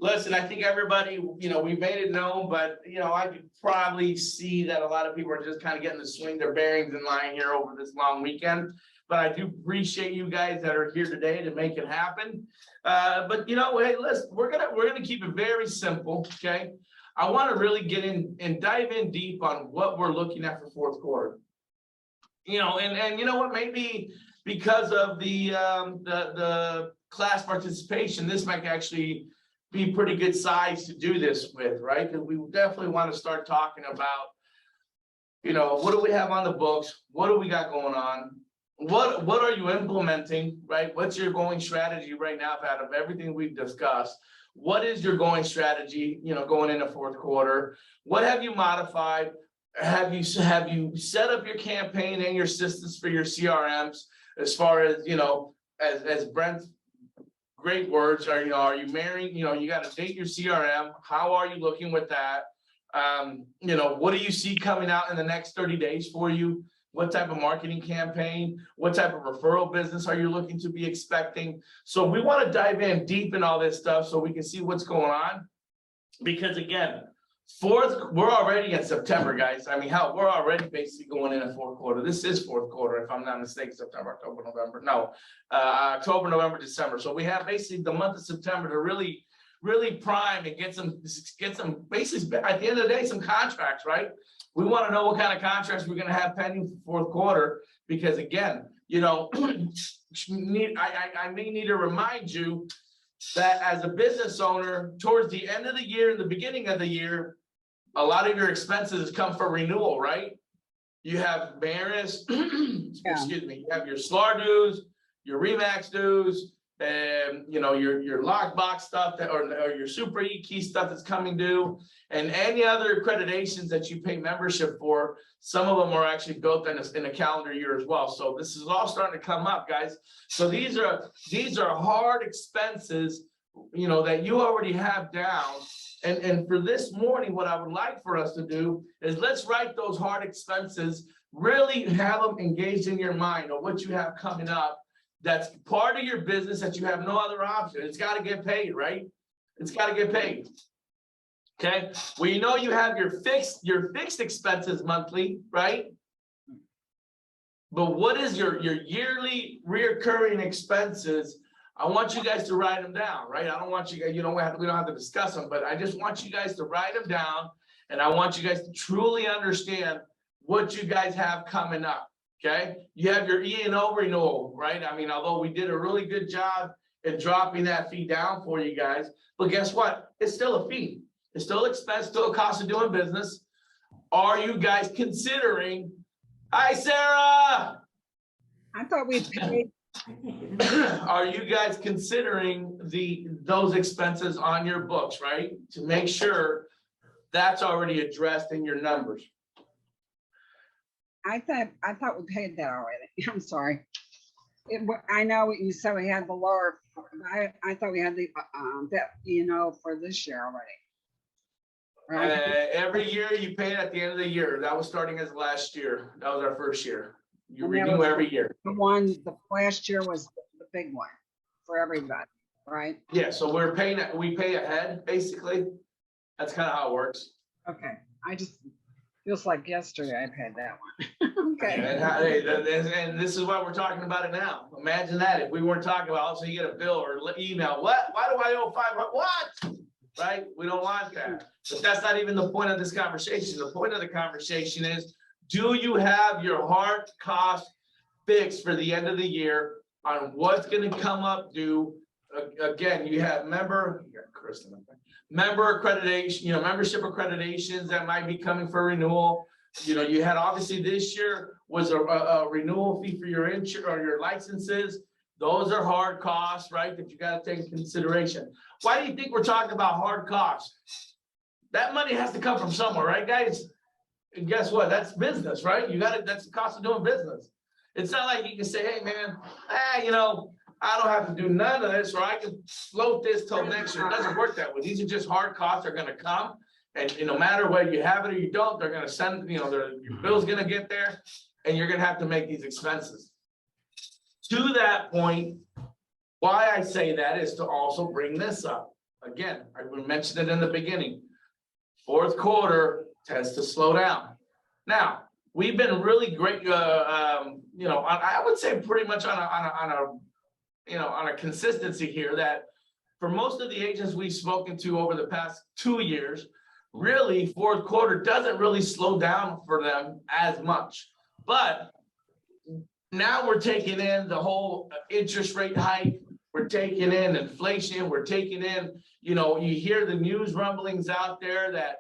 Listen, I think everybody, we made it known, but I could probably see that a lot of people are just kind of getting to swing their bearings in line here over this long weekend. But I do appreciate you guys that are here today to make it happen. But hey, listen, we're gonna keep it very simple, okay? I want to really get in and dive in deep on what we're looking at for fourth quarter. And you know what, maybe because of the class participation, this might actually be pretty good size to do this with, right? Because we definitely want to start talking about, what do we have on the books? What do we got going on? What are you implementing, right? What's your going strategy right now out of everything we've discussed? What is your going strategy, going into fourth quarter? What have you modified? Have you set up your campaign and your systems for your CRMs as far as, as Brent's great words are, you marrying, you got to date your CRM. How are you looking with that? What do you see coming out in the next 30 days for you? What type of marketing campaign? What type of referral business are you looking to be expecting? So we want to dive in deep in all this stuff so we can see what's going on. Because again, we're already in September, guys. I mean, hell, we're already basically going in a fourth quarter. This is fourth quarter, if I'm not mistaken, September, October, November. No, October, November, December. So we have basically the month of September to really prime and get some basically at the end of the day, some contracts, right? We want to know what kind of contracts we're going to have pending for fourth quarter, because again, I may need to remind you that as a business owner, towards the end of the year and the beginning of the year, a lot of your expenses come for renewal, right? You have Maris, excuse me, you have your SLAR dues, your Remax dues, and your lockbox stuff or your super e-key stuff that's coming due, and any other accreditations that you pay membership for. Some of them are actually built in a calendar year as well. So this is all starting to come up, guys. So these are hard expenses, that you already have down. And for this morning, what I would like for us to do is let's write those hard expenses, really have them engaged in your mind of what you have coming up. That's part of your business that you have no other option. It's got to get paid, right? It's got to get paid. Okay. Well, you have your fixed expenses monthly, right? But what is your yearly reoccurring expenses? I want you guys to write them down, right? I don't want you guys, we don't have to discuss them, but I just want you guys to write them down, and I want you guys to truly understand what you guys have coming up. Okay, you have your E&O renewal, right? I mean, although we did a really good job in dropping that fee down for you guys, but guess what? It's still a fee. It's still expense, still a cost of doing business. Are you guys considering? Hi, Sarah. I thought we paid. Are you guys considering those expenses on your books, right? To make sure that's already addressed in your numbers. I thought we paid that already. I'm sorry. I know you said we had the lower. I thought we had the that for this year already. Right? Every year you pay it at the end of the year. That was starting as last year. That was our first year. You renew every year. The last year was the big one for everybody, right? Yeah. So we pay ahead basically. That's kind of how it works. Okay. Feels like yesterday I paid that one. Okay. And this is why we're talking about it now. Imagine that if we weren't talking about, also you get a bill or email. What? Why do I owe $500? What? Right? We don't want that. But that's not even the point of this conversation. The point of the conversation is, do you have your hard cost fixed for the end of the year on what's going to come up due? Again, you have member accreditation, membership accreditations that might be coming for renewal. You had obviously this year was a renewal fee for your insurance or your licenses. Those are hard costs, right? That you got to take into consideration. Why do you think we're talking about hard costs? That money has to come from somewhere, right, guys? And guess what? That's business, right? That's the cost of doing business. It's not like you can say, hey man, I don't have to do none of this, or I can float this till next year. It doesn't work that way. These are just hard costs that are going to come. And no matter whether you have it or you don't, they're going to send, your bill's going to get there, and you're going to have to make these expenses. To that point, why I say that is to also bring this up. again, I mentioned it in the beginning. Fourth quarter tends to slow down. Now, we've been really great, I would say pretty much on a consistency here that for most of the agents we've spoken to over the past 2 years, really fourth quarter doesn't really slow down for them as much. But now we're taking in the whole interest rate hike, we're taking in inflation, we're taking in, you hear the news rumblings out there that,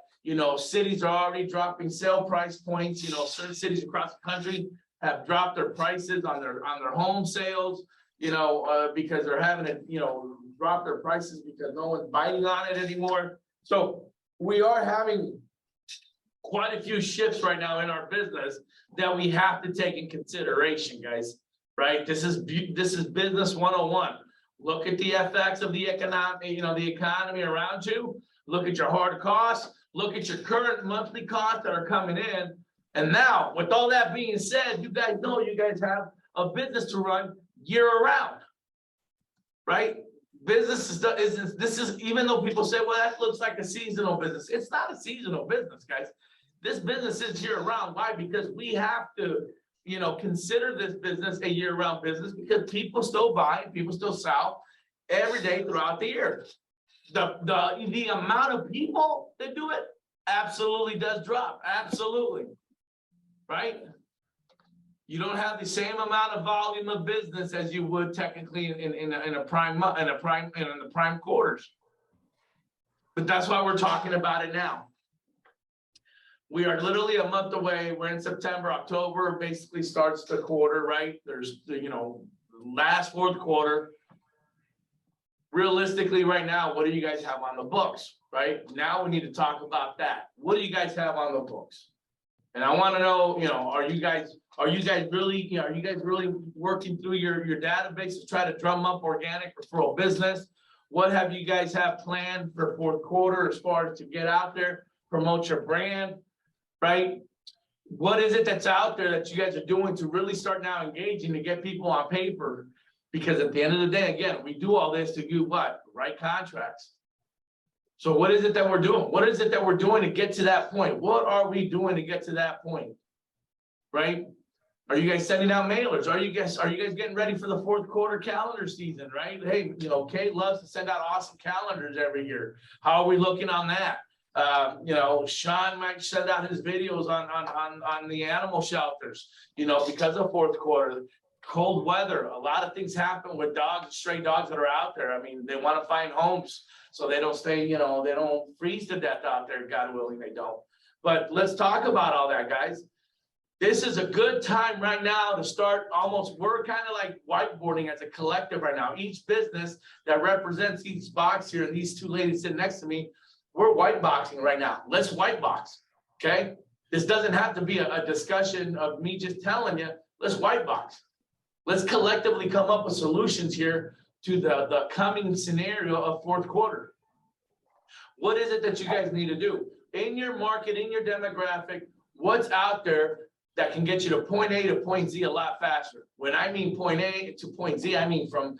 cities are already dropping sale price points, certain cities across the country have dropped their prices on their home sales, because they're having to, drop their prices because no one's biting on it anymore. So we are having quite a few shifts right now in our business that we have to take in consideration, guys, right? This is business 101. Look at the effects of the economy around you. Look at your hard costs. Look at your current monthly costs that are coming in. And now, with all that being said, you guys know you guys have a business to run year round, right? Business is even though people say, well, that looks like a seasonal business. It's not a seasonal business, guys. This business is year round. Why? Because we have to, consider this business a year round business because people still buy, people still sell every day throughout the year. The amount of people that do it absolutely does drop. Absolutely. Right? You don't have the same amount of volume of business as you would technically in the prime quarters. But that's why we're talking about it now. We are literally a month away. We're in September. October basically starts the quarter, right? There's the, last fourth quarter. Realistically, right now, what do you guys have on the books, right? Now we need to talk about that. What do you guys have on the books? And I want to know, are you guys really working through your database to try to drum up organic referral business? What have you guys have planned for fourth quarter as far as to get out there, promote your brand, right? What is it that's out there that you guys are doing to really start now engaging to get people on paper? Because at the end of the day, again, we do all this to do what? Write contracts. So what is it that we're doing? What is it that we're doing to get to that point? What are we doing to get to that point? Right? Are you guys sending out mailers? Are you guys getting ready for the fourth quarter calendar season, right? Hey, Kate loves to send out awesome calendars every year. How are we looking on that? Sean might send out his videos on the animal shelters, because of fourth quarter. Cold weather, a lot of things happen with dogs, stray dogs that are out there. I mean, they want to find homes so they don't stay, they don't freeze to death out there. God willing, they don't. But let's talk about all that, guys. This is a good time right now to start we're kind of like whiteboarding as a collective right now. Each business that represents each box here, and these two ladies sitting next to me, we're white boxing right now. Let's white box, okay? This doesn't have to be a discussion of me just telling you, let's white box. Let's collectively come up with solutions here to the coming scenario of fourth quarter. What is it that you guys need to do? In your market, in your demographic, what's out there that can get you to point A to point Z a lot faster? When I mean point A to point Z, I mean from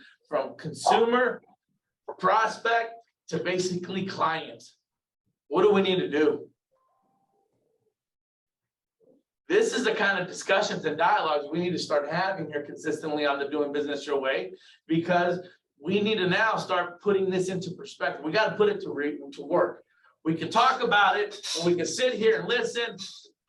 consumer, prospect, to basically client. What do we need to do? This is the kind of discussions and dialogues we need to start having here consistently on the Doing Business Your Way, because we need to now start putting this into perspective. We got to put it to work. We can talk about it, and we can sit here and listen,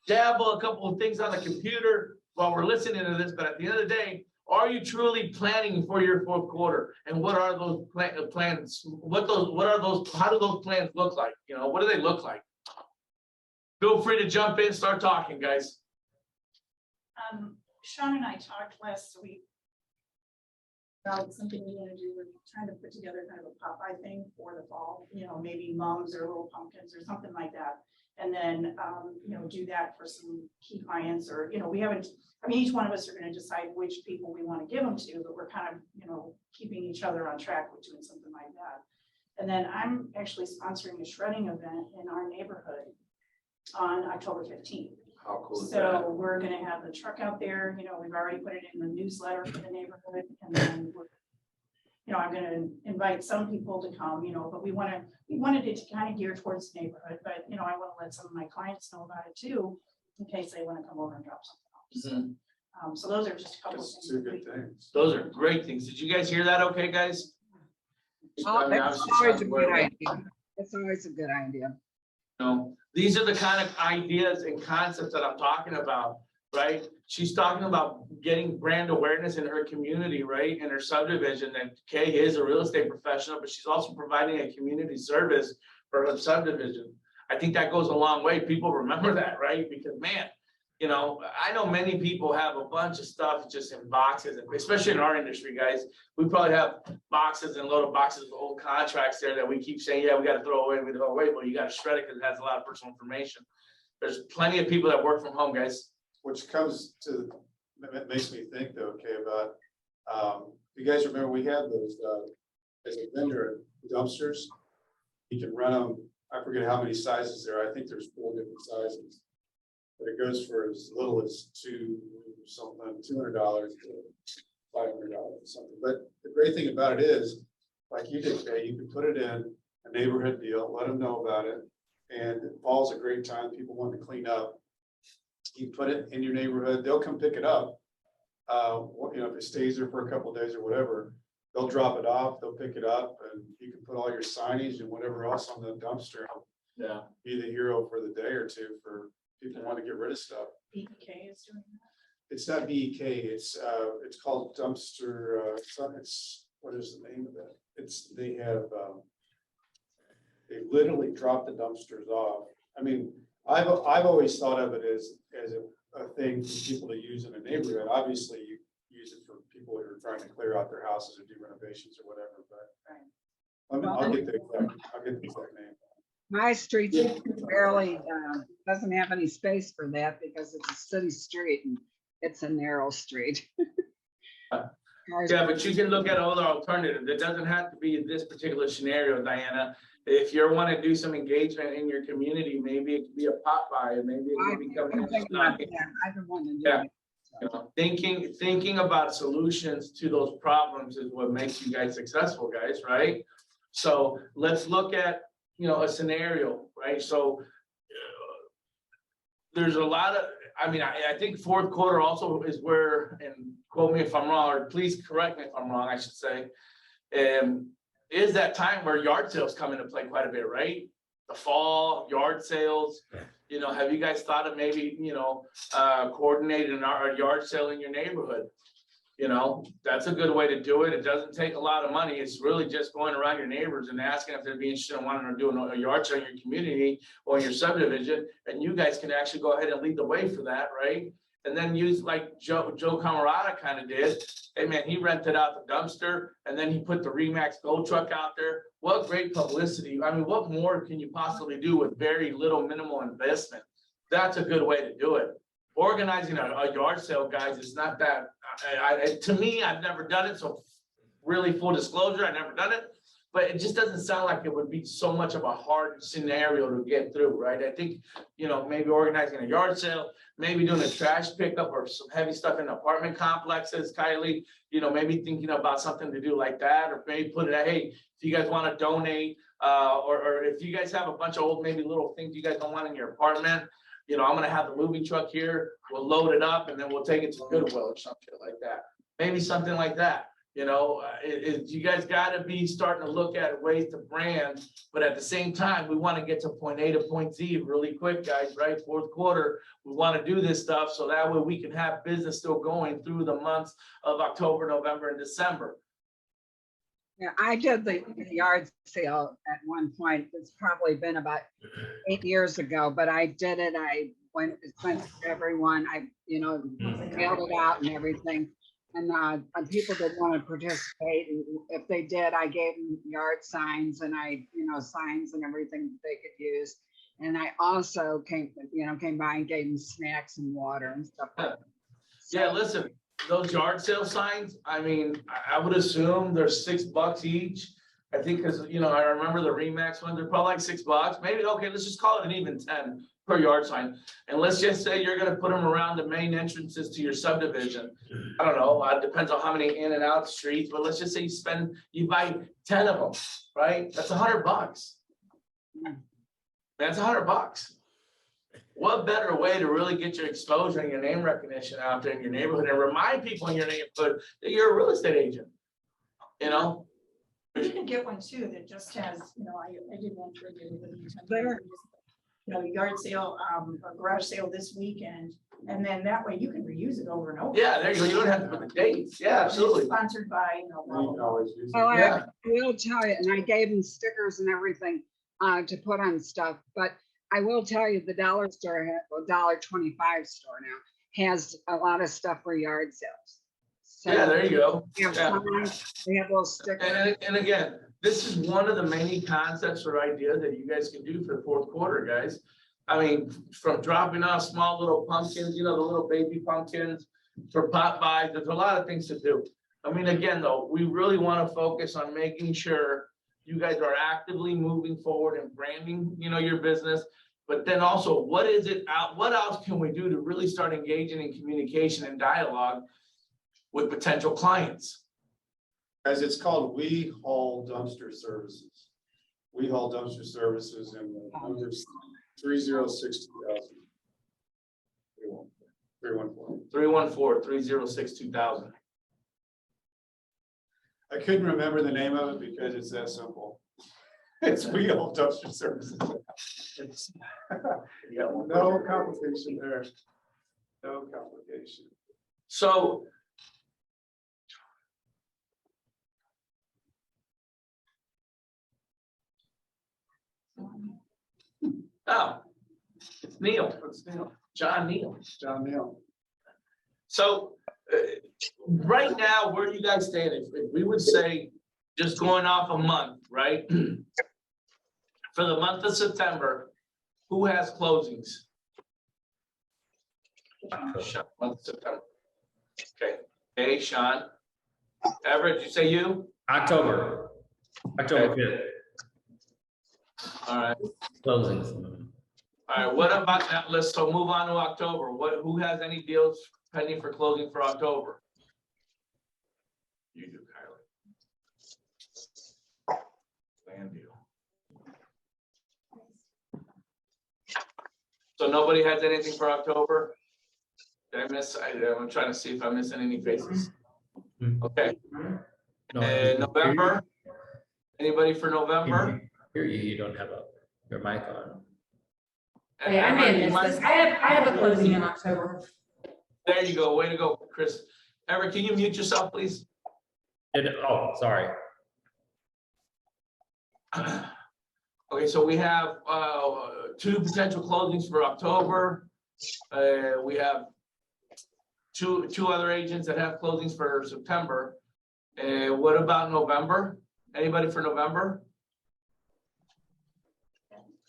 dabble a couple of things on the computer while we're listening to this. But at the end of the day, are you truly planning for your fourth quarter? And what are those plans? How do those plans look like? What do they look like? Feel free to jump in, start talking, guys. Sean and I talked last week about something we want to do. We're trying to put together kind of a Popeye thing for the fall, maybe mums or little pumpkins or something like that. And then, do that for some key clients, or, each one of us are going to decide which people we want to give them to, but we're kind of, keeping each other on track with doing something like that. And then I'm actually sponsoring a shredding event in our neighborhood on October 15th. How cool is so that? We're going to have the truck out there. We've already put it in the newsletter for the neighborhood, and then you know, I'm gonna invite some people to come, you know, but we wanted it to kind of gear towards the neighborhood, but, you know, I want to let some of my clients know about it too, in case they want to come over and drop something off. So those are just a couple of That's things. two good things. Those are great things. Did you guys hear that okay, guys? Oh, I mean, that's obviously always a sounds good well. idea. That's always a good idea. No, these are the kind of ideas and concepts that I'm talking about, right? She's talking about getting brand awareness in her community, right? In her subdivision, that Kay is a real estate professional, but she's also providing a community service for her subdivision. I think that goes a long way. People remember that, right? Because man, you know, I know many people have a bunch of stuff just in boxes, especially in our industry, guys. We probably have boxes and load of boxes of old contracts there that we keep saying, yeah, we got to throw away, we throw away. Well, you got to shred it because it has a lot of personal information. There's plenty of people that work from home, guys. Which comes to, that makes me think though, okay, about, you guys remember we had those, as a vendor, dumpsters. You can run them, I forget how many sizes there are. I think there's 4 different sizes. But it goes for as little as $200 to $500 or something. But the great thing about it is, like you did today, you can put it in a neighborhood deal, let them know about it. And fall's a great time, people want to clean up. You put it in your neighborhood, they'll come pick it up. You know, if it stays there for a couple of days or whatever, they'll drop it off, they'll pick it up, and you can put all your signage and whatever else on the dumpster. Yeah. Be the hero for the day or two for people who want to get rid of stuff. BK is doing that. It's not BEK, it's called dumpster, it's, what is the name of that? They have, they literally drop the dumpsters off. I mean, I've always thought of it as a thing for people to use in a neighborhood. Obviously, you use it for people who are trying to clear out their houses or do renovations or whatever, but I'll get the exact name. My street barely, doesn't have any space for that because it's a city street and it's a narrow street. Yeah, but you can look at other alternatives. It doesn't have to be this particular scenario, Diana. If you want to do some engagement in your community, maybe it could be a pop by, maybe it could become. I'm thinking about that. I've been wanting to do Yeah. it. You know, thinking about solutions to those problems is what makes you guys successful, guys, right? So let's look at, you know, a scenario, right? So there's a lot of, I mean, I think fourth quarter also is where, and quote me if I'm wrong, or please correct me if I'm wrong, I should say. Is that time where yard sales come into play quite a bit, right? The fall, yard sales, you know, have you guys thought of maybe, you know, coordinating a yard sale in your neighborhood? You know, that's a good way to do it. It doesn't take a lot of money. It's really just going around your neighbors and asking if they'd be interested in wanting to do a yard sale in your community or in your subdivision. And you guys can actually go ahead and lead the way for that, right? And then use like Joe Camarada kind of did. Hey man, he rented out the dumpster and then he put the Remax Gold truck out there. What great publicity. I mean, what more can you possibly do with very little minimal investment? That's a good way to do it. Organizing a yard sale, guys, is not that, to me, I've never done it. So really full disclosure, I've never done it. But it just doesn't sound like it would be so much of a hard scenario to get through, right? I think, you know, maybe organizing a yard sale, maybe doing a trash pickup or some heavy stuff in apartment complexes, Kylie, you know, maybe thinking about something to do like that, or maybe put it, hey, if you guys want to donate, or if you guys have a bunch of old, maybe little things you guys don't want in your apartment, you know, I'm going to have the moving truck here, we'll load it up and then we'll take it to Goodwill or something like that. Maybe something like that. You know, you guys got to be starting to look at ways to brand, but at the same time, we want to get to point A to point Z really quick, guys, right? Fourth quarter, we want to do this stuff so that way we can have business still going through the months of October, November, and December. Yeah, I did the yard sale at one point. It's probably been about 8 years ago, but I did it. I went to everyone. I, you know, mailed it out and everything. And people that want to participate, and if they did, I gave them yard signs and signs and everything that they could use. And I also came by and gave them snacks and water and stuff like that. Yeah, listen, those yard sale signs, I mean, I would assume they're $6 each. I think because, you know, I remember the Remax ones, they're probably like $6. Maybe, okay, let's just call it an even 10 per yard sign. And let's just say you're gonna put them around the main entrances to your subdivision. I don't know, it depends on how many in and out streets, but let's just say you buy 10 of them, right? That's $100. That's $100. What better way to really get your exposure and your name recognition out there in your neighborhood and remind people in your neighborhood that you're a real estate agent? You know? You can get one too that just has, I did one for There. yard sale, or garage sale this weekend, and then that way you can reuse it over and over. Yeah, there you go. You don't have to put the dates. Yeah, And it's absolutely. Sponsored by, blah, blah, We blah. always use it. Oh, Yeah. I will tell you, and I gave them stickers and everything to put on stuff, but I will tell you, the dollar store, $1.25 store now has a lot of stuff for yard sales. So Yeah, there you go. they have Yeah. signs, they have little stickers. And again, this is one of the many concepts or ideas that you guys can do for the fourth quarter, guys. I mean, from dropping off small little pumpkins, the little baby pumpkins for pot buys, there's a lot of things to do. I mean, again, though, we really want to focus on making sure you guys are actively moving forward and branding, your business. But then also, what else can we do to really start engaging in communication and dialogue with potential clients? Guys, it's called We Haul Dumpster Services. We Haul Dumpster Services and the numbers 306-2000. 314. 314-306-2000. I couldn't remember the name of it because it's that simple. It's We Haul Dumpster Services. It's no complication there. No complication. So. Oh, it's Neil. What's Neil? John Neal. John Neal. So, right now, where do you guys stand? If we would say, just going off a month, right? For the month of September, who has closings? Sean, month of September. Okay, hey, Sean. Everett, did you say you? October 5th, All right, closings. all right, what about that list? So move on to October. Who has any deals pending for closing for October? You do, Kylie. Land deal. So nobody has anything for October? Did I miss? I'm trying to see if I'm missing any faces. Okay, and November? Anybody for November? Here you don't have your mic on. Hey, I may have missed this. I have a closing in October. There you go. Way to go, Chris. Eric, can you mute yourself, please? Oh, sorry. Okay, so we have 2 potential closings for October. We have two other agents that have closings for September. What about November? Anybody for November?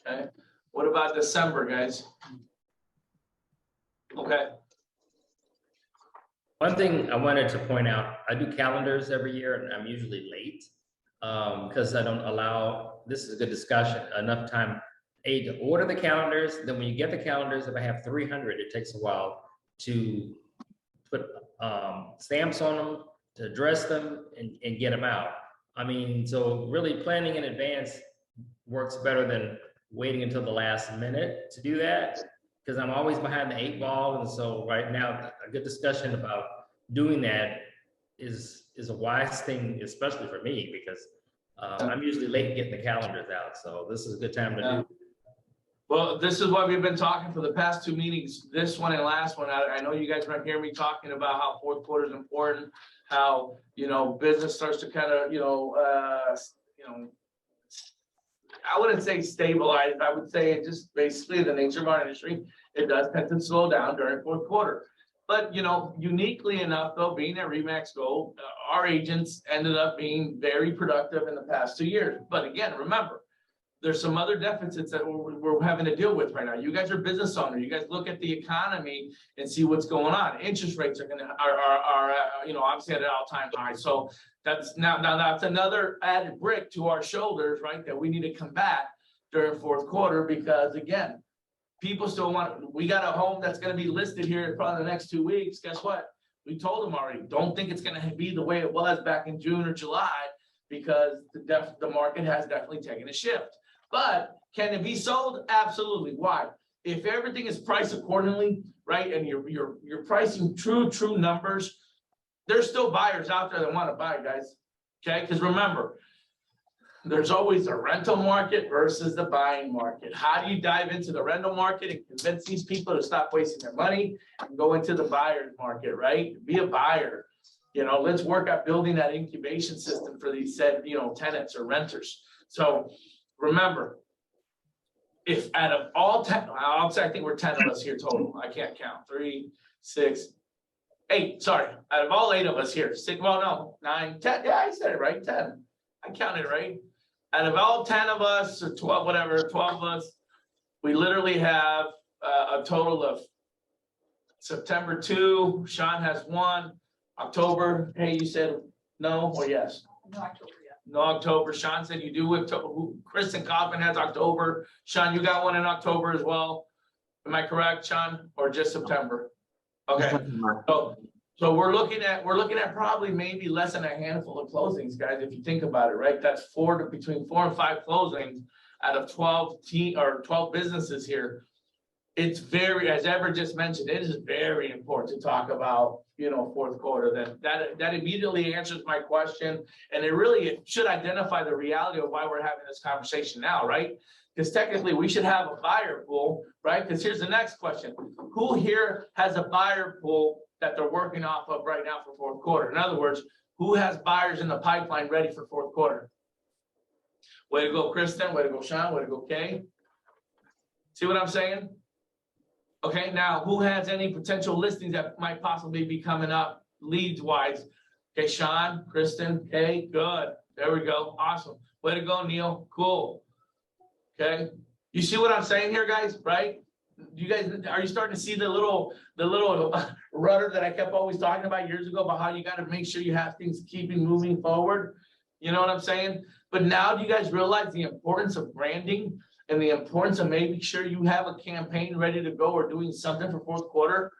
Okay, what about December, guys? Okay. One thing I wanted to point out, I do calendars every year and I'm usually late because I don't allow, this is a good discussion, enough time, A, to order the calendars. Then when you get the calendars, if I have 300, it takes a while to put stamps on them, to address them and get them out. I mean, so really planning in advance works better than waiting until the last minute to do that, because I'm always behind the 8 ball. And so right now, a good discussion about doing that is a wise thing, especially for me, because I'm usually late getting the calendars out. So this is a good time to do. Well, this is what we've been talking for the past 2 meetings, this one and last one. I know you guys might hear me talking about how fourth quarter is important, how, business starts to kind of, I wouldn't say stabilize. I would say it just basically the nature of our industry, it does tend to slow down during fourth quarter. But, uniquely enough, though, being at Remax Gold, our agents ended up being very productive in the past 2 years. But again, remember, there's some other deficits that we're having to deal with right now. You guys are business owners. You guys look at the economy and see what's going on. Interest rates are obviously at an all-time high. So that's now that's another added brick to our shoulders, right? That we need to combat during fourth quarter because again, people still want, we got a home that's gonna be listed here in probably the next 2 weeks. Guess what? We told them already, don't think it's gonna be the way it was back in June or July, because the market has definitely taken a shift. But can it be sold? Absolutely. Why? If everything is priced accordingly, right, and you're pricing true numbers, there's still buyers out there that want to buy, guys. Okay, because remember, there's always a rental market versus the buying market. How do you dive into the rental market and convince these people to stop wasting their money and go into the buyer's market, right? Be a buyer. You know, let's work at building that incubation system for these said, you know, tenants or renters. So remember, if out of all 10, I'll say I think we're 10 of us here total. I can't count. 3, 6, 8. Sorry, out of all 8 of us here, 6. Well, no, 9, 10. Yeah, I said it right. 10. I counted right. Out of all 10 of us, or 12, whatever, 12 of us, we literally have a total of September 2. Sean has 1. October. Hey, you said no or yes? No October yet. No October. Sean said you do October. Kristen Kaufman has October. Sean, you got one in October as well. Am I correct, Sean, or just September? Okay. So we're looking at probably maybe less than a handful of closings, guys. If you think about it, right? That's between 4 and 5 closings out of 12 businesses here. It's very, as Ever just mentioned, it is very important to talk about, you know, fourth quarter. That immediately answers my question, and it should identify the reality of why we're having this conversation now, right? Because technically we should have a buyer pool, right? Because here's the next question: who here has a buyer pool that they're working off of right now for fourth quarter? In other words, who has buyers in the pipeline ready for fourth quarter? Way to go, Kristen. Way to go, Sean. Way to go, Kay. See what I'm saying? Okay, now who has any potential listings that might possibly be coming up leads wise? Okay, Sean, Kristen, Kay, good. There we go. Awesome. Way to go, Neil. Cool. Okay. You see what I'm saying here, guys, right? You guys, are you starting to see the little rudder that I kept always talking about years ago about how you got to make sure you have things keeping moving forward? You know what I'm saying? But now do you guys realize the importance of branding and the importance of making sure you have a campaign ready to go or doing something for fourth quarter?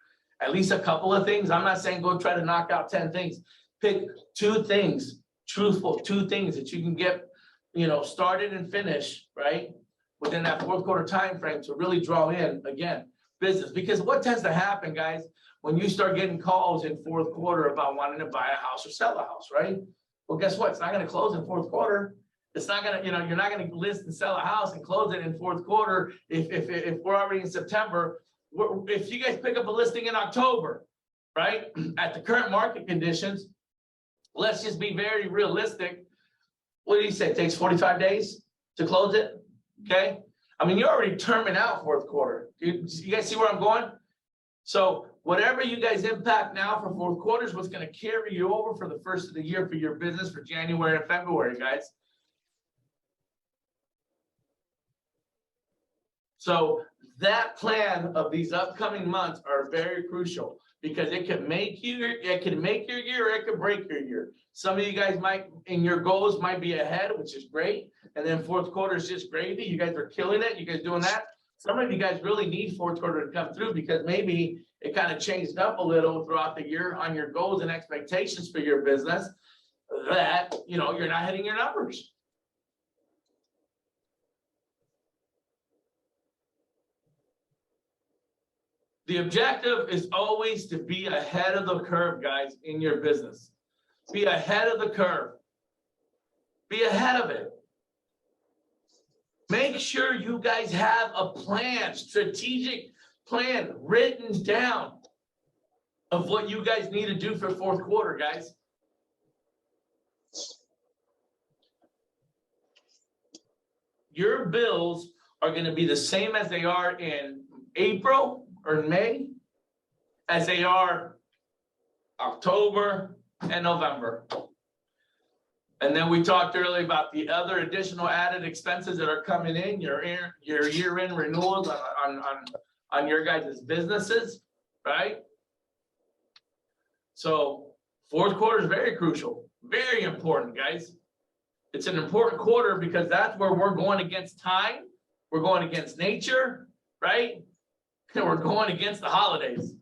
At least a couple of things. I'm not saying go try to knock out 10 things. Pick 2 things, 2 things that you can get, you know, started and finished, right? Within that fourth quarter time frame to really draw in, again, business. Because what tends to happen, guys, when you start getting calls in fourth quarter about wanting to buy a house or sell a house, right? Well, guess what? It's not going to close in fourth quarter. It's not going to, you know, you're not going to list and sell a house and close it in fourth quarter if we're already in September. If you guys pick up a listing in October, right, at the current market conditions, let's just be very realistic. What do you say? It takes 45 days to close it. Okay. I mean, you're already terming out fourth quarter. You guys see where I'm going? So whatever you guys impact now for fourth quarter is what's going to carry you over for the first of the year for your business for January and February, guys. So that plan of these upcoming months are very crucial because it can make your year, it can break your year. Some of you guys might, in your goals might be ahead, which is great. And then fourth quarter is just gravy. You guys are killing it. You guys doing that. Some of you guys really need fourth quarter to come through because maybe it kind of changed up a little throughout the year on your goals and expectations for your business that, you know, you're not hitting your numbers. The objective is always to be ahead of the curve, guys, in your business. Be ahead of the curve. Be ahead of it. Make sure you guys have a plan, strategic plan written down of what you guys need to do for fourth quarter, guys. Your bills are going to be the same as they are in April or May as they are October and November. And then we talked earlier about the other additional added expenses that are coming in, your year-end renewals on your guys' businesses, right? So fourth quarter is very crucial, very important, guys. It's an important quarter because that's where we're going against time. We're going against nature, right? And we're going against the holidays.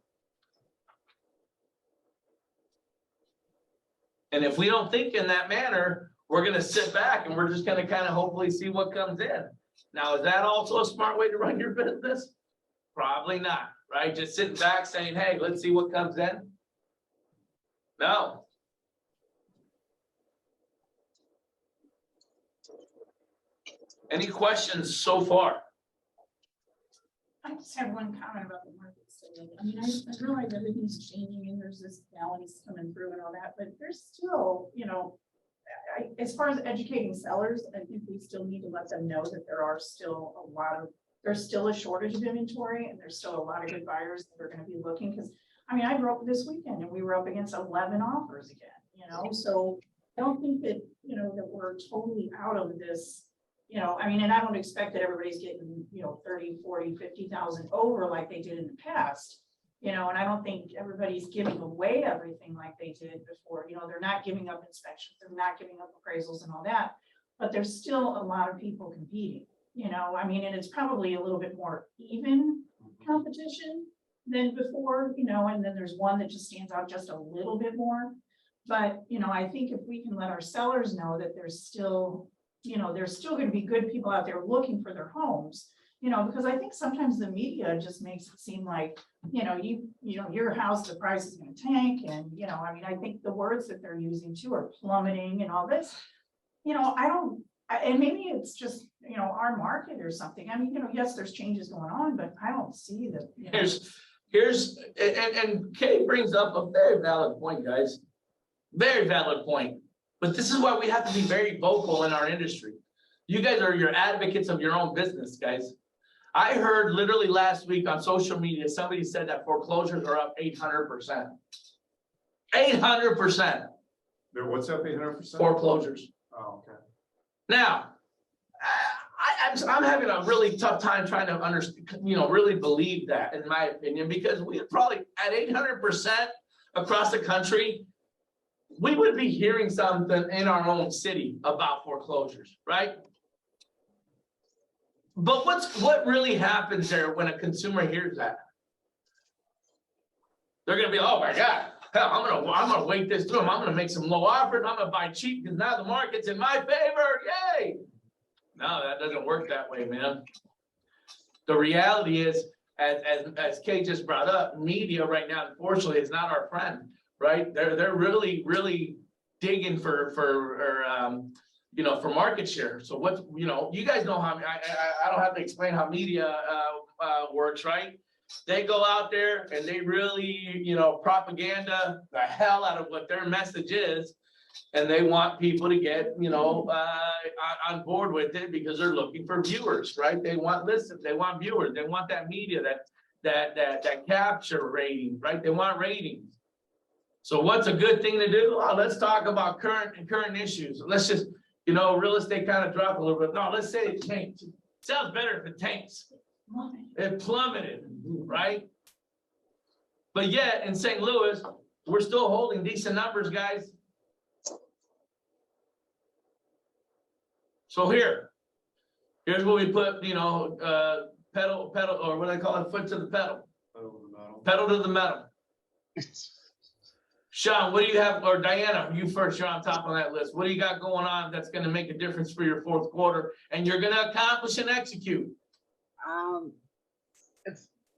And if we don't think in that manner, we're gonna sit back and we're just gonna kind of hopefully see what comes in. Now, is that also a smart way to run your business? Probably not, right? Just sitting back saying, hey, let's see what comes in. No. Any questions so far? I just have one comment about the market. I mean, I realize everything's changing and there's this balance coming through and all that, but there's still, you know, as far as educating sellers, I think we still need to let them know that there's still a shortage of inventory and there's still a lot of good buyers that are gonna be looking, because, I mean, I drove this weekend and we were up against 11 offers again, you know, so I don't think that, you know, that we're totally out of this. You know, I mean, and I don't expect that everybody's getting, you know, 30, 40, 50,000 over like they did in the past. You know, and I don't think everybody's giving away everything like they did before. You know, they're not giving up inspections, they're not giving up appraisals and all that. But there's still a lot of people competing, you know, I mean, and it's probably a little bit more even competition than before, you know, and then there's one that just stands out just a little bit more. But, you know, I think if we can let our sellers know that there's still, you know, there's still going to be good people out there looking for their homes, you know, because I think sometimes the media just makes it seem like, you know, your house, the price is going to tank. And, you know, I mean, I think the words that they're using too are plummeting and all this, you know, and maybe it's just, you know, our market or something. I mean, you know, yes, there's changes going on, but I don't see that. You know. And Kay brings up a very valid point, guys. Very valid point. But this is why we have to be very vocal in our industry. You guys are your advocates of your own business, guys. I heard literally last week on social media, somebody said that foreclosures are up 800%. 800%. What's up, 800%? Foreclosures. Oh, okay. Now, I'm having a really tough time trying to understand, you know, really believe that, in my opinion, because we probably at 800% across the country, we would be hearing something in our own city about foreclosures, right? But what really happens there when a consumer hears that? They're gonna be, oh my God, hell, I'm gonna wait this through. I'm gonna make some low offers. I'm gonna buy cheap because now the market's in my favor. Yay! No, that doesn't work that way, man. The reality is, as Kay just brought up, media right now, unfortunately, is not our friend. Right, they're really digging for you know, for market share. So what, you know, you guys know how I don't have to explain how media works, right? They go out there and they really, you know, propaganda the hell out of what their message is, and they want people to get, you know, on board with it because they're looking for viewers, right? They want listens, they want viewers, they want that media, that capture rating, right? They want ratings. So what's a good thing to do? Oh, let's talk about current issues. Let's just, you know, real estate kind of dropped a little bit. No, let's say it tanked. Sounds better if it tanks. It plummeted, right? But yet in St. Louis, we're still holding decent numbers, guys. So here's what we put, you know, pedal, or what do they call it? Foot to the pedal. Pedal to the metal. Sean, what do you have, or Diana, you first, you're on top of that list. What do you got going on that's going to make a difference for your fourth quarter and you're going to accomplish and execute?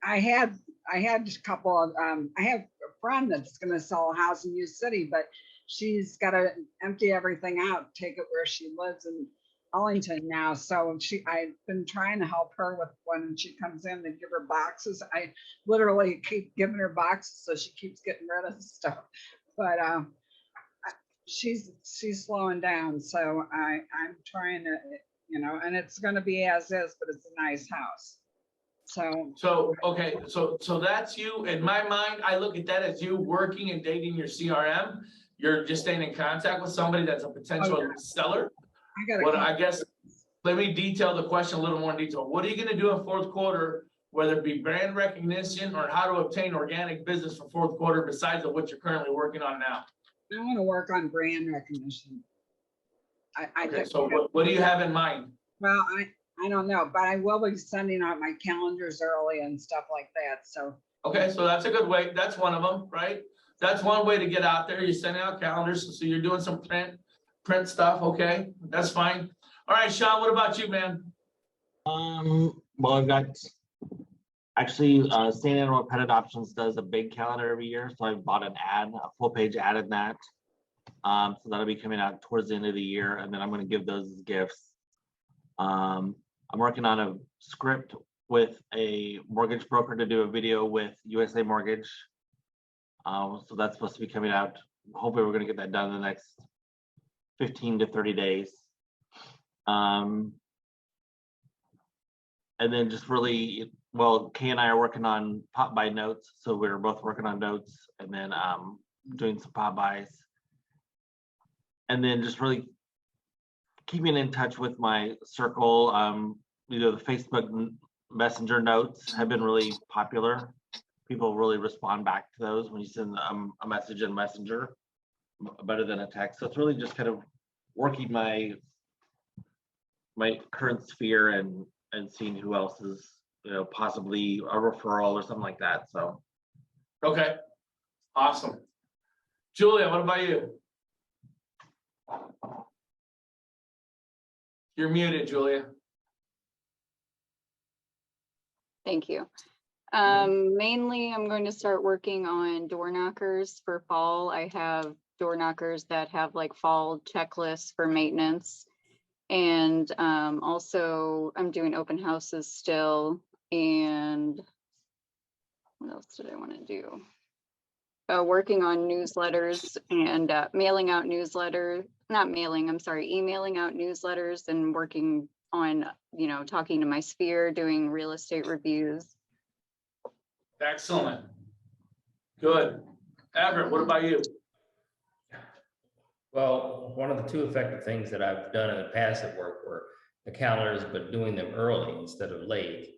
I had just a couple of, I have a friend that's going to sell a house in New City, but she's got to empty everything out, take it where she lives in Ellington now. So I've been trying to help her with when she comes in to give her boxes. I literally keep giving her boxes so she keeps getting rid of stuff. But she's slowing down. So I'm trying to, you know, and it's going to be as is, but it's a nice house. So okay, so that's you. In my mind, I look at that as you working and dating your CRM. You're just staying in contact with somebody that's a potential seller. I guess, let me detail the question a little more in detail. What are you gonna do in fourth quarter, whether it be brand recognition or how to obtain organic business for fourth quarter besides of what you're currently working on now? I want to work on brand recognition. Okay, so what do you have in mind? Well, I don't know, but I will be sending out my calendars early and stuff like that, so. Okay, so that's a good way. That's one of them, right? That's one way to get out there. You're sending out calendars, so you're doing some print stuff, okay? That's fine. All right, Sean, what about you, man? Well, I've got actually St. Animal Pet Adoptions does a big calendar every year, so I bought an ad, a full page ad in that. So that'll be coming out towards the end of the year, and then I'm going to give those as gifts. I'm working on a script with a mortgage broker to do a video with USA Mortgage. So that's supposed to be coming out. Hopefully, we're going to get that done in the next 15 to 30 days. And then just really, well, Kay and I are working on pop by notes. So we're both working on notes and then doing some pop buys. And then just really keeping in touch with my circle. The Facebook Messenger notes have been really popular. People really respond back to those when you send a message in Messenger, better than a text. So it's really just kind of working my current sphere and seeing who else is, possibly a referral or something like that. So. Okay, awesome. Julia, what about you? You're muted, Julia. Thank you. Mainly, I'm going to start working on door knockers for fall. I have door knockers that have like fall checklists for maintenance. And also I'm doing open houses still. And what else did I want to do? Working on newsletters and emailing out newsletters and working on, talking to my sphere, doing real estate reviews. Excellent. Good. Everett, what about you? Well, one of the two effective things that I've done in the past at work were the calendars, but doing them early instead of late.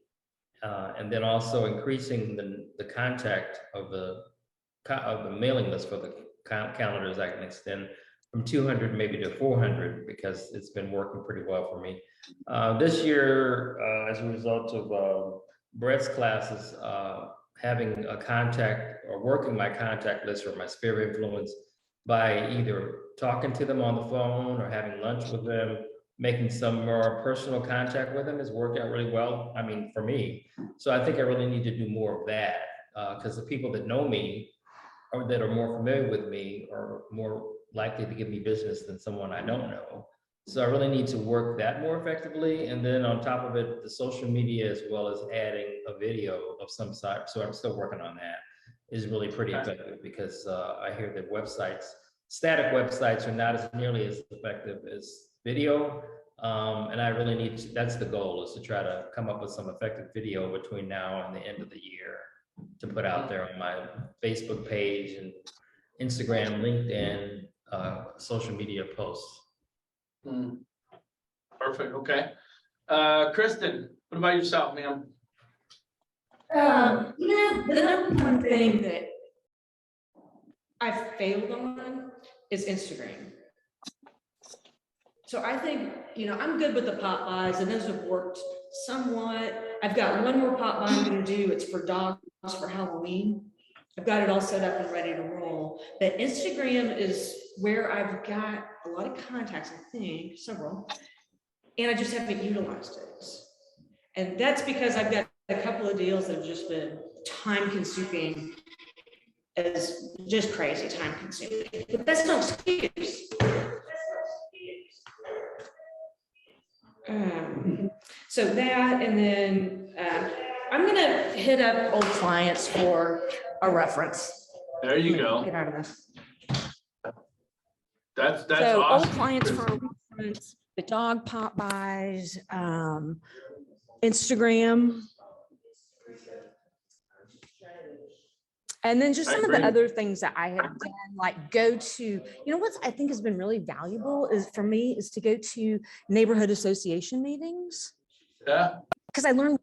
And then also increasing the contact of the mailing list for the calendars. I can extend from 200 maybe to 400 because it's been working pretty well for me. This year, as a result of Brett's classes, having a contact or working my contact list or my sphere of influence by either talking to them on the phone or having lunch with them, making some more personal contact with them has worked out really well. I mean, for me. So I think I really need to do more of that because the people that know me or that are more familiar with me are more likely to give me business than someone I don't know. So I really need to work that more effectively. And then on top of it, the social media, as well as adding a video of some sort. So I'm still working on that. Is really pretty effective because I hear that static websites are not as nearly as effective as video. And I really need to, that's the goal, is to try to come up with some effective video between now and the end of the year to put out there on my Facebook page and Instagram, LinkedIn, social media posts. Perfect. Okay. Kristen, what about yourself, ma'am? The number one thing that I've failed on is Instagram. So I think, I'm good with the pop buys and those have worked somewhat. I've got one more pop buy I'm going to do. It's for dogs for Halloween. I've got it all set up and ready to roll. But Instagram is where I've got a lot of contacts, I think, several, and I just haven't utilized it. And that's because I've got a couple of deals that have just been time consuming, as just crazy time consuming. But that's no excuse. So that, and then I'm gonna hit up old clients for a reference. There you go. Get out of this. That's So awesome. old clients for a reference, the dog pop buys, Instagram. And then just I some of the agree. other things that I have done, like go to, what I think has been really valuable is for me is to go to neighborhood association meetings. Yeah. Because I learned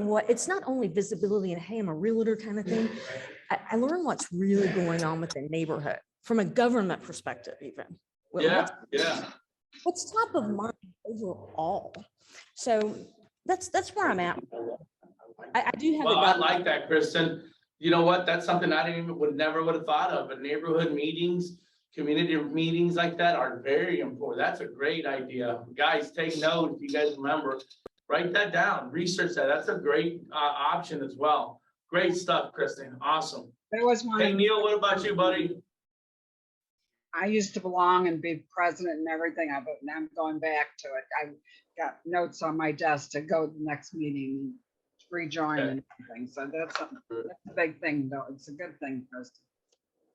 what, it's not only visibility and, hey, I'm a realtor kind of thing. I learned what's really going on with the neighborhood from a government perspective, even. Yeah. what's top of mind overall. So that's where I'm at. I do have. Well, I like that, Kristen. You know what? That's something I didn't even, would have thought of, but neighborhood meetings, community meetings like that are very important. That's a great idea. Guys, take note. If you guys remember, write that down, research that. That's a great option as well. Great stuff, Kristen. Awesome. There was one. Hey, Neil, what about you, buddy? I used to belong and be president and everything of it, and I'm going back to it. I got notes on my desk to go to the next meeting and rejoin Okay. and everything. So that's a big thing, though. It's a good thing, Kristen.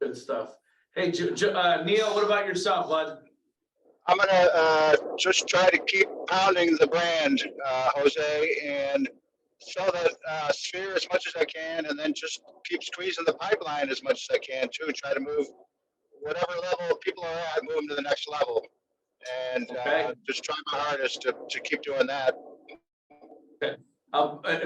Good stuff. Hey, Neil, what about yourself, bud? I'm gonna just try to keep pounding the brand, Jose, and sell the sphere as much as I can, and then just keep squeezing the pipeline as much as I can too. Try to move whatever level people are at, move them to the next level, and Okay. just try my hardest to keep doing that.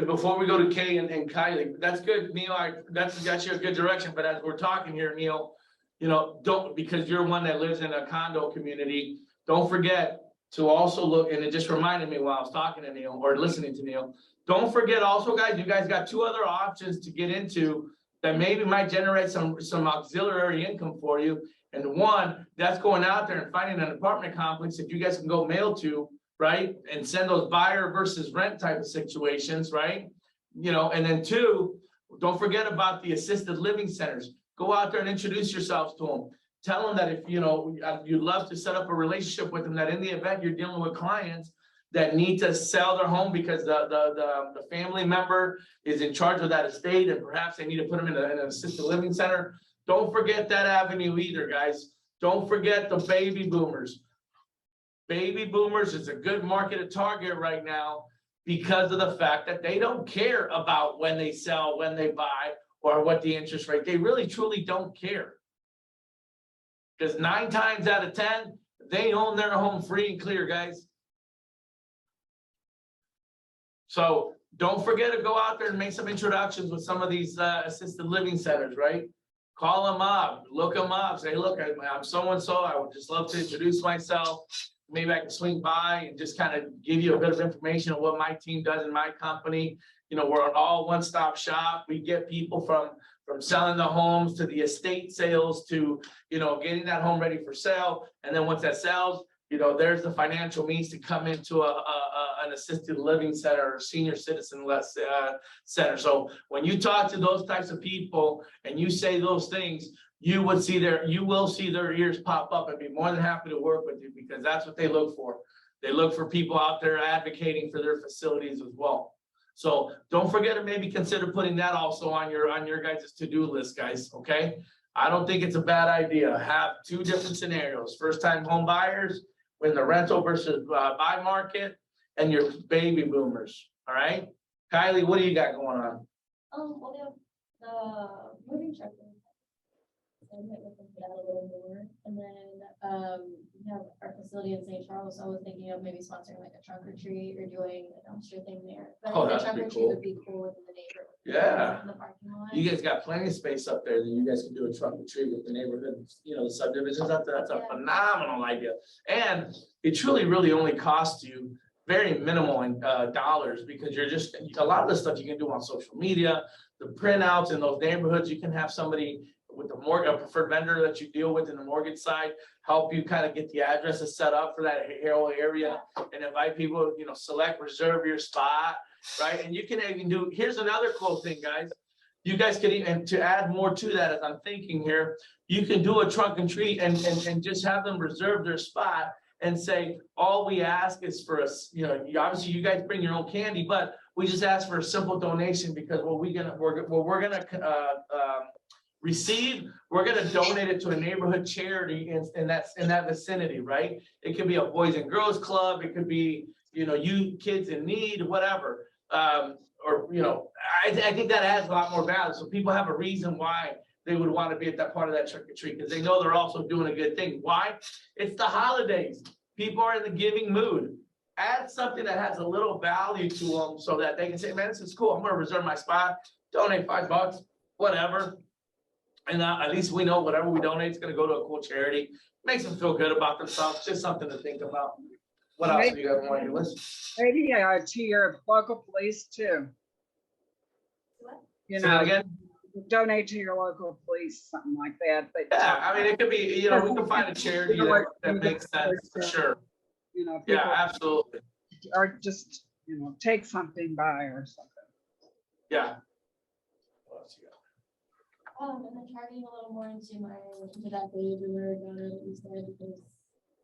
Before we go to Kay and Kylie, that's good, Neil. That's got you a good direction. But as we're talking here, Neil, you know, because you're one that lives in a condo community, don't forget to also look, and it just reminded me while I was talking to Neil or listening to Neil. Don't forget also, guys, you guys got two other options to get into that maybe might generate some auxiliary income for you. And one, that's going out there and finding an apartment complex that you guys can go mail to, right? And send those buyer versus rent type of situations, right? You know, and then two, don't forget about the assisted living centers. Go out there and introduce yourselves to them. Tell them that if, you know, you'd love to set up a relationship with them, that in the event you're dealing with clients that need to sell their home because the family member is in charge of that estate and perhaps they need to put them in an assisted living center. Don't forget that avenue either, guys. Don't forget the baby boomers. Baby boomers is a good market to target right now because of the fact that they don't care about when they sell, when they buy, or what the interest rate. They really truly don't care. Because 9 times out of 10, they own their home free and clear, guys. So don't forget to go out there and make some introductions with some of these assisted living centers, right? Call them up, look them up, say, look, I'm so-and-so, I would just love to introduce myself. Maybe I can swing by and just kind of give you a bit of information on what my team does in my company. You know, we're an all one-stop shop. We get people from selling the homes to the estate sales to, you know, getting that home ready for sale. And then once that sells, you know, there's the financial means to come into an assisted living center or senior citizen center. So when you talk to those types of people and you say those things, you will see their ears pop up and be more than happy to work with you because that's what they look for. They look for people out there advocating for their facilities as well. So don't forget to maybe consider putting that also on your guys' to-do list, guys. Okay. I don't think it's a bad idea. Have 2 different scenarios: first-time home buyers in the rental versus buy market, and your baby boomers. All right, Kylie, what do you got going on? Well, the moving truck. I met with them for that a little more, and then we have our facility in St. Charles. So I was thinking of maybe sponsoring like a trunk or treat or doing a dumpster thing there. But Oh, I think that'd the trunk be or treat cool. would be cool within the neighborhood. Yeah. In the parking lot. You guys got plenty of space up there that you guys can do a trunk or treat with the neighborhood, you know, the subdivisions up there. That's a phenomenal idea. And it truly really only costs you very minimal in dollars because you're just, a lot of the stuff you can do on social media, the printouts in those neighborhoods, you can have somebody with the mortgage, a preferred vendor that you deal with in the mortgage side, help you kind of get the addresses set up for that whole area and invite people, you know, reserve your spot, right? And you can even do, here's another cool thing, guys. You guys can even, to add more to that, as I'm thinking here, you can do a trunk and treat and just have them reserve their spot and say, all we ask is for us, you know, obviously you guys bring your own candy, but we just ask for a simple donation because we're gonna receive, we're gonna donate it to a neighborhood charity in that vicinity, right? It could be a Boys and Girls Club, it could be, you know, you kids in need, whatever. Or, you know, I think that adds a lot more value. So people have a reason why they would want to be at that part of that trick or treat because they know they're also doing a good thing. Why? It's the holidays. People are in the giving mood. Add something that has a little value to them so that they can say, man, this is cool. I'm going to reserve my spot, donate $5, whatever. And at least we know whatever we donate is going to go to a cool charity. makes them feel good about themselves, just something to think about. What else do you guys want on your list? Maybe to your local police too. You Say that know, again? donate to your local police, something like that, but. Yeah, I mean, it could be, you know, we can find a charity that makes sense, for sure. You know, Yeah, people absolutely. are just, take something by or something. Yeah. What else you got? And then targeting a little more into that page and where about it instead, because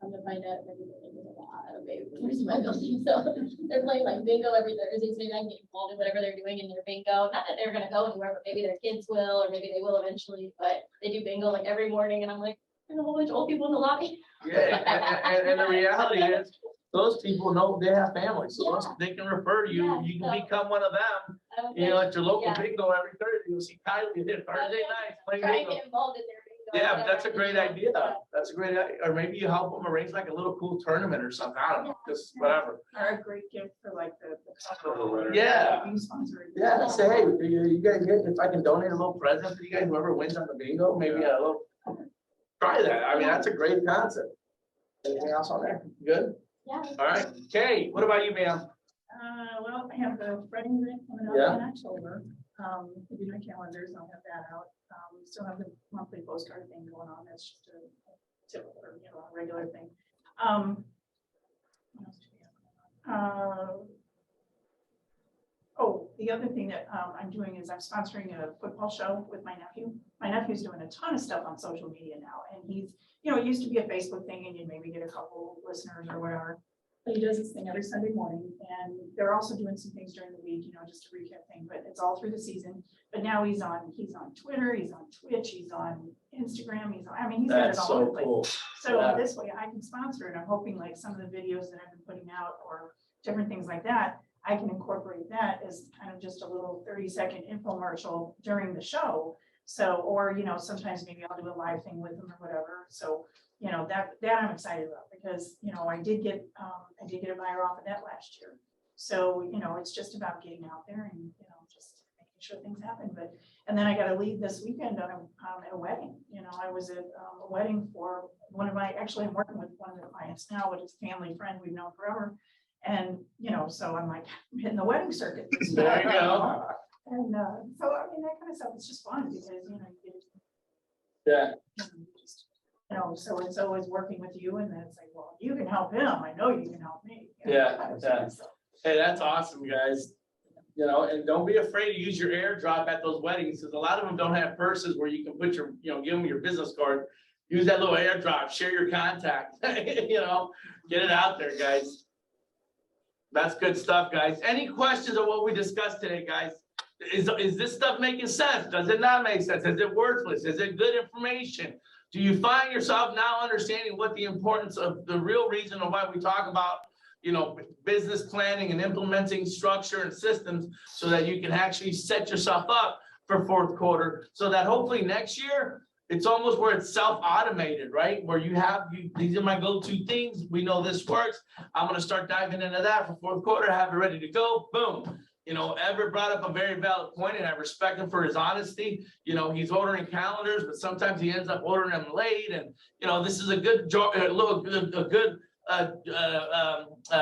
I'm gonna find out maybe there's a lot of baby boomers in my building, so they're playing like bingo every Thursday, so maybe I can get involved in whatever they're doing in their bingo. Not that they're gonna go anywhere, but maybe their kids will, or maybe they will eventually, but they do bingo like every morning, and I'm like, there's a whole bunch of old people in the lobby. Yeah, and the reality is, those people know they have families, so they can refer you, Yeah, you can so- become one of them. You know, at your local bingo every Thursday, you'll see Kylie there Thursday night playing Try and bingo. get involved in their bingo. Yeah, whatever that's a I can great do. idea. Yeah. That's a great idea. Or maybe you help them arrange like a little cool tournament or something. I don't know, just whatever. Or a great gift for like the couple. Or Yeah. You sponsor it. Yeah, say, hey, you guys get, if I can donate a little present for you guys, whoever wins on the bingo, maybe a little. Try that. I mean, that's a great concept. Anything else on there? Good? Yeah. All right. Kay, what about you, ma'am? Well, I have the wedding event coming up Yeah. in October. If you do my calendars, I'll have that out. Still have the monthly postcard thing going on. That's just a typical, or, a regular thing. What else do we have going on? Oh, the other thing that I'm doing is I'm sponsoring a football show with my nephew. My nephew's doing a ton of stuff on social media now, and he's, it used to be a Facebook thing, and you'd maybe get a couple listeners or whatever. But he does this thing every Sunday morning, and they're also doing some things during the week, just a recap thing, but it's all through the season. But now he's on Twitter, he's on Twitch, he's on Instagram, he's got it That's all over the so place. cool. So Yeah. this way I can sponsor it. I'm hoping like some of the videos that I've been putting out or different things like that, I can incorporate that as kind of just a little 30-second infomercial during the show. So, or, sometimes maybe I'll do a live thing with them or whatever. So, that I'm excited about because, I did get a buyer off of that last year. So, it's just about getting out there and, just making sure things happen. And then I got to leave this weekend on at a wedding. I was at a wedding for actually I'm working with one of the clients now, but it's a family friend we've known forever. And, so I'm like, I'm hitting the wedding circuit. this There week. you go. And so, I mean, that kind of stuff is just fun because, you get Yeah. so it's always working with you and then it's like, well, you can help him. I know you can help me. Yeah. Hey, that's awesome, guys. And don't be afraid to use your airdrop at those weddings, because a lot of them don't have purses where you can put your, give them your business card. Use that little airdrop, share your contact, get it out there, guys. That's good stuff, guys. Any questions on what we discussed today, guys? Is this stuff making sense? Does it not make sense? Is it worthless? Is it good information? Do you find yourself now understanding what the importance of the real reason of why we talk about, business planning and implementing structure and systems so that you can actually set yourself up for fourth quarter so that hopefully next year it's almost where it's self-automated, right? Where these are my go-to things. We know this works. I'm going to start diving into that for fourth quarter, have it ready to go. Boom. Everett brought up a very valid point, and I respect him for his honesty. He's ordering calendars, but sometimes he ends up ordering them late. And, this is a good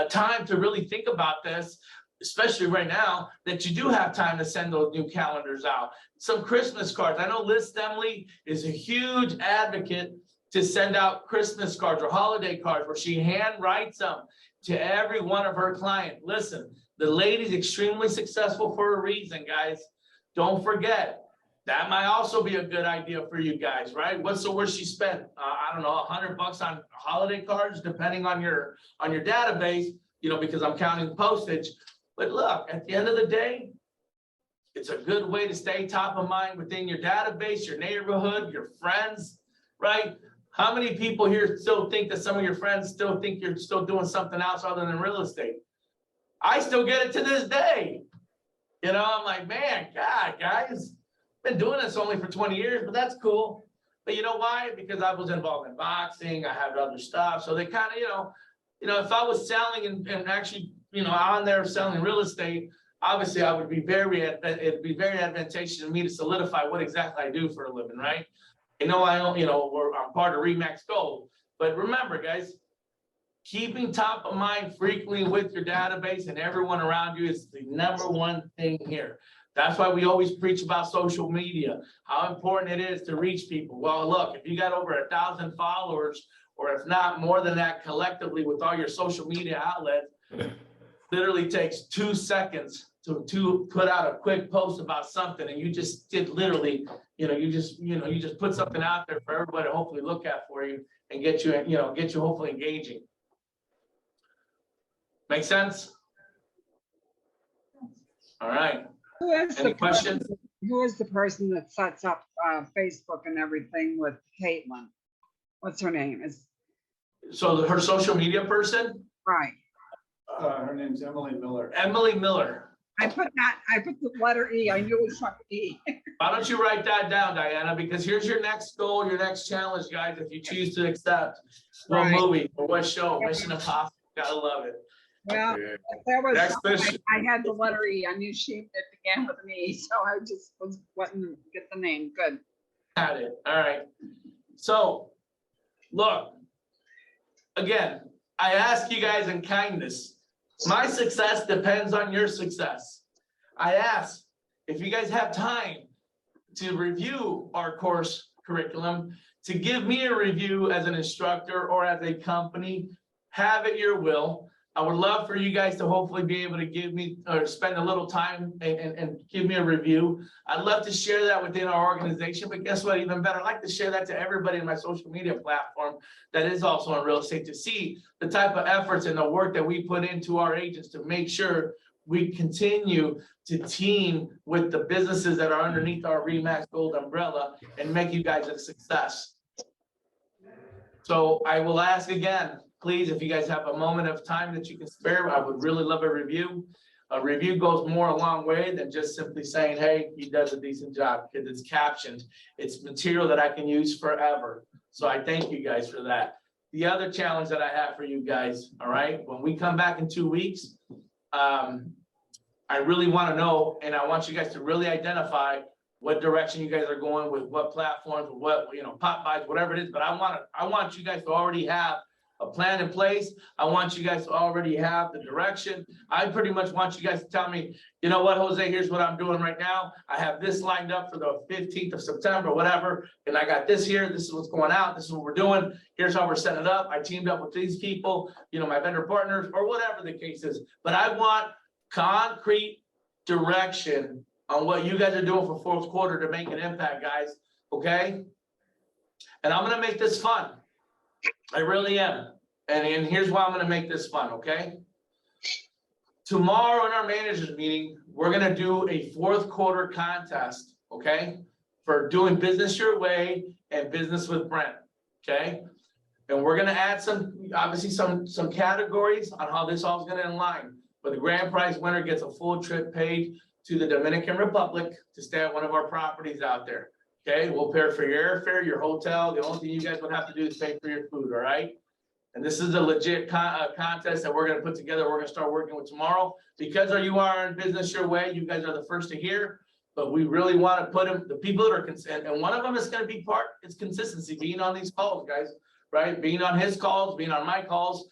time to really think about this, especially right now that you do have time to send those new calendars out. Some Christmas cards. I know Liz Stemley is a huge advocate to send out Christmas cards or holiday cards where she hand writes them to every one of her clients. Listen, the lady's extremely successful for a reason, guys. Don't forget. That might also be a good idea for you guys, right? What's the worst she spent? I don't know, $100 on holiday cards, depending on your database, because I'm counting postage. But look, at the end of the day, it's a good way to stay top of mind within your database, your neighborhood, your friends, right? How many people here still think that some of your friends still think you're still doing something else other than real estate? I still get it to this day. I'm like, man, God, guys, been doing this only for 20 years, but that's cool. But you know why? Because I was involved in boxing, I had other stuff. So they kind of, if I was selling and actually, on there selling real estate, obviously it'd be very advantageous to me to solidify what exactly I do for a living, right? I'm part of Remax Gold. But remember, guys, keeping top of mind frequently with your database and everyone around you is the number one thing here. That's why we always preach about social media, how important it is to reach people. Well, look, if you got over 1,000 followers, or if not more than that collectively with all your social media outlets, literally takes 2 seconds to put out a quick post about something, and you just did literally, you just put something out there for everybody to hopefully look at for you and get you hopefully engaging. Make sense? All right. Who is Any the person- questions? Who is the person that sets up Facebook and everything with Caitlin? What's her name? Is So her social media person, right. Her name's Emily Miller. Emily Miller. I put the letter E. I knew it was fucking E. Why don't you write that down, Diana? Because here's your next goal, your next challenge, guys, if you choose to accept. What Right. movie or what show? Mission Impossible. Gotta love it. Well, that was, Next mission. I had the letter E. I knew it began with an E, so I just was wanting to get the name. Good. Had it. All right. So, look, again, I ask you guys in kindness. My success depends on your success. I ask if you guys have time to review our course curriculum, to give me a review as an instructor or as a company, have it your will. I would love for you guys to hopefully be able to give me or spend a little time and give me a review. I'd love to share that within our organization, but guess what? Even better, I'd like to share that to everybody in my social media platform that is also in real estate to see the type of efforts and the work that we put into our agents to make sure we continue to team with the businesses that are underneath our RE/MAX Gold umbrella and make you guys a success. So I will ask again, please, if you guys have a moment of time that you can spare, I would really love a review. A review goes more a long way than just simply saying, hey, he does a decent job, because it's captioned. It's material that I can use forever. So I thank you guys for that. The other challenge that I have for you guys, all right, when we come back in 2 weeks, I really want to know, and I want you guys to really identify what direction you guys are going with, what platforms, what, pop buys, whatever it is. But I want you guys to already have a plan in place. I want you guys to already have the direction. I pretty much want you guys to tell me, you know what, Jose, here's what I'm doing right now. I have this lined up for the 15th of September, whatever. And I got this here. This is what's going out. This is what we're doing. Here's how we're setting it up. I teamed up with these people, my vendor partners, or whatever the case is. But I want concrete direction on what you guys are doing for fourth quarter to make an impact, guys. Okay? And I'm going to make this fun. I really am. And here's why I'm going to make this fun, okay? Tomorrow in our managers meeting, we're going to do a fourth quarter contest, okay? For doing business your way and business with Brent, okay? And we're going to add obviously some categories on how this all is going to align. But the grand prize winner gets a full trip paid to the Dominican Republic to stay at one of our properties out there. Okay, we'll pay for your airfare, your hotel. The only thing you guys would have to do is pay for your food, all right? And this is a legit contest that we're gonna put together. We're gonna start working with tomorrow. Because you are in business your way, you guys are the first to hear. But we really want to put them, the people that are and one of them is gonna be it's consistency, being on these calls, guys, right? Being on his calls, being on my calls.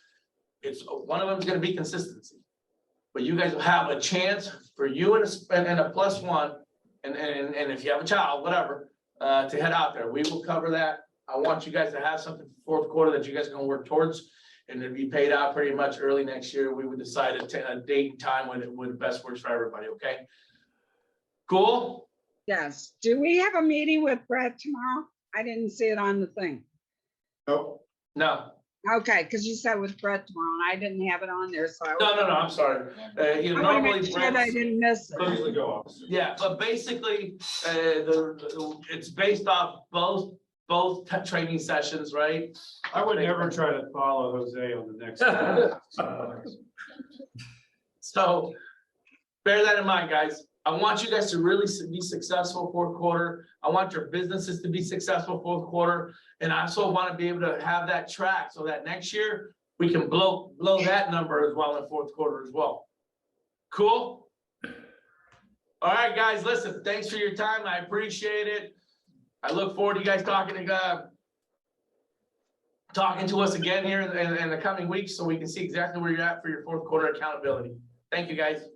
One of them is gonna be consistency. But you guys will have a chance for you and a plus one, and if you have a child, whatever, to head out there. We will cover that. I want you guys to have something for fourth quarter that you guys are gonna work towards, and it'll be paid out pretty much early next year. We would decide a date and time when it best works for everybody, okay? Cool? Yes. Do we have a meeting with Brett tomorrow? I didn't see it on the thing. Nope. No, Okay, because you said with Brett tomorrow, and I didn't have it on there, so. no, I'm sorry. I want to Normally, make sure that I didn't miss it. Usually go off. yeah, but basically, it's based off both training sessions, right? I would never try to follow Jose on the next. So bear that in mind, guys. I want you guys to really be successful fourth quarter. I want your businesses to be successful fourth quarter. And I also want to be able to have that track so that next year we can blow that number as well in fourth quarter as well. Cool? All right, guys, listen, thanks for your time. I appreciate it. I look forward to you guys talking talking to us again here in the coming weeks so we can see exactly where you're at for your fourth quarter accountability. Thank you, guys.